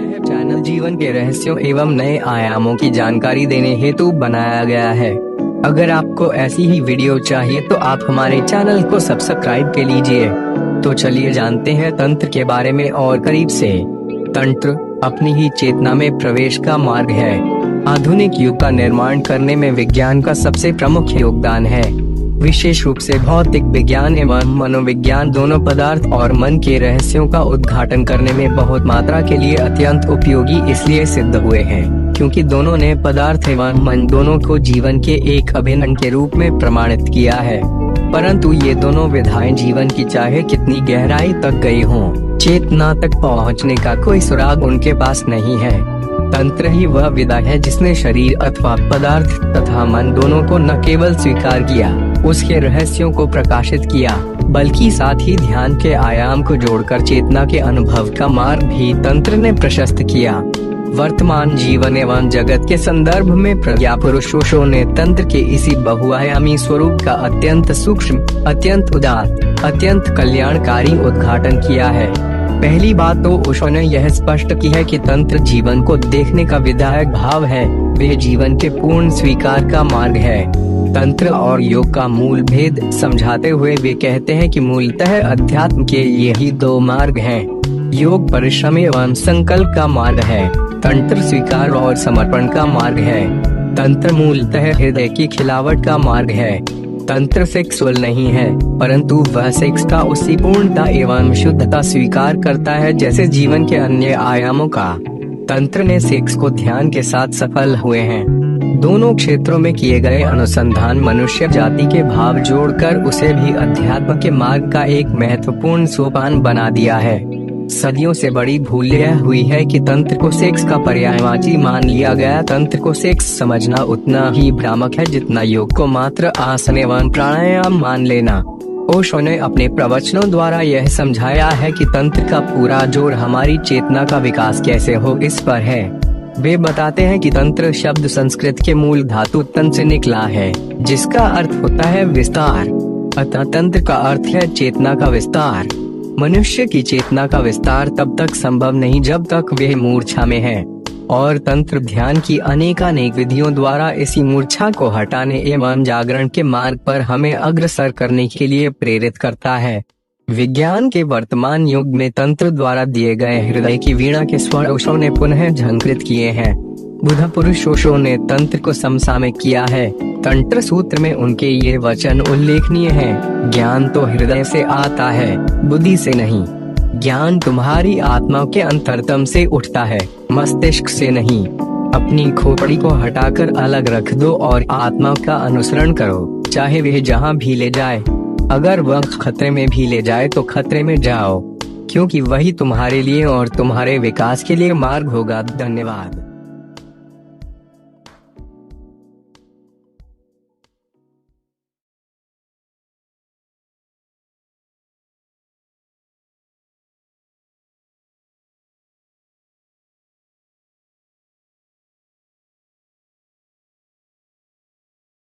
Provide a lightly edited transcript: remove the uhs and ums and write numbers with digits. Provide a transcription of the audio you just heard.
यह चैनल जीवन के रहस्यों एवं नए आयामों की जानकारी देने हेतु बनाया गया है। अगर आपको ऐसी ही वीडियो चाहिए तो आप हमारे चैनल को सब्सक्राइब कर लीजिए। तो चलिए जानते हैं तंत्र के बारे में और करीब से। तंत्र अपनी ही चेतना में प्रवेश का मार्ग है। आधुनिक युग का निर्माण करने में विज्ञान का सबसे प्रमुख योगदान है। विशेष रूप से भौतिक विज्ञान एवं मनोविज्ञान दोनों पदार्थ और मन के रहस्यों का उद्घाटन करने में बहुत मात्रा के लिए अत्यंत उपयोगी इसलिए सिद्ध हुए हैं, क्योंकि दोनों ने पदार्थ एवं मन दोनों को जीवन के एक अभिन्न अंग के रूप में प्रमाणित किया है। परंतु ये दोनों विधाएं जीवन की चाहे कितनी गहराई तक गई हों, चेतना तक पहुँचने का कोई सुराग उनके पास नहीं है। तंत्र ही वह विधा है जिसने शरीर अथवा पदार्थ तथा मन दोनों को न केवल स्वीकार किया, उसके रहस्यों को प्रकाशित किया, बल्कि साथ ही ध्यान के आयाम को जोड़कर चेतना के अनुभव का मार्ग भी तंत्र ने प्रशस्त किया। वर्तमान जीवन एवं जगत के संदर्भ में प्रज्ञा पुरुषों ने तंत्र के इसी बहुआयामी स्वरूप का अत्यंत सूक्ष्म, अत्यंत उदात्त, अत्यंत कल्याणकारी उद्घाटन किया है। पहली बात तो ओशो ने यह स्पष्ट की है कि तंत्र जीवन को देखने का विधायक भाव है, वे जीवन के पूर्ण स्वीकार का मार्ग है। तंत्र और योग का मूल भेद समझाते हुए वे कहते हैं कि मूलतः अध्यात्म के यही दो मार्ग हैं। योग परिश्रम एवं संकल्प का मार्ग है, तंत्र स्वीकार और समर्पण का मार्ग है। तंत्र मूलतः हृदय की खिलावट का मार्ग है। तंत्र सेक्सुअल नहीं है, परंतु वह सेक्स का उसी पूर्णता एवं शुद्धता स्वीकार करता है जैसे जीवन के अन्य आयामों का। तंत्र ने सेक्स को ध्यान के साथ सफल हुए हैं। दोनों क्षेत्रों में किए गए अनुसंधान मनुष्य जाति के भाव जोड़कर उसे भी अध्यात्म के मार्ग का एक महत्वपूर्ण सोपान बना दिया है। सदियों से बड़ी भूल यह हुई है कि तंत्र को सेक्स का पर्यायवाची मान लिया गया। तंत्र को सेक्स समझना उतना ही भ्रामक है जितना योग को मात्र आसन एवं प्राणायाम मान लेना। ओशो ने अपने प्रवचनों द्वारा यह समझाया है कि तंत्र का पूरा जोर हमारी चेतना का विकास कैसे हो इस पर है। वे बताते हैं कि तंत्र शब्द संस्कृत के मूल धातु तन से निकला है, जिसका अर्थ होता है विस्तार। अतः तंत्र का अर्थ है चेतना का विस्तार। मनुष्य की चेतना का विस्तार तब तक संभव नहीं जब तक वह मूर्छा में है, और तंत्र ध्यान की अनेकानेक विधियों द्वारा इसी मूर्छा को हटाने एवं जागरण के मार्ग पर हमें अग्रसर करने के लिए प्रेरित करता है। विज्ञान के वर्तमान युग में तंत्र द्वारा दिए गए हृदय की वीणा के स्वर ओशो ने पुनः झंकृत किए हैं। बुद्ध पुरुष ओशो ने तंत्र को समसामयिक किया है। तंत्र सूत्र में उनके ये वचन उल्लेखनीय हैं। ज्ञान तो हृदय से आता है, बुद्धि से नहीं। ज्ञान तुम्हारी आत्मा के अंतरतम से उठता है, मस्तिष्क से नहीं। अपनी खोपड़ी को हटाकर अलग रख दो और आत्मा का अनुसरण करो, चाहे वह जहाँ भी ले जाए। अगर वह खतरे में भी ले जाए तो खतरे में जाओ, क्योंकि वही तुम्हारे लिए और तुम्हारे विकास के लिए मार्ग होगा। धन्यवाद।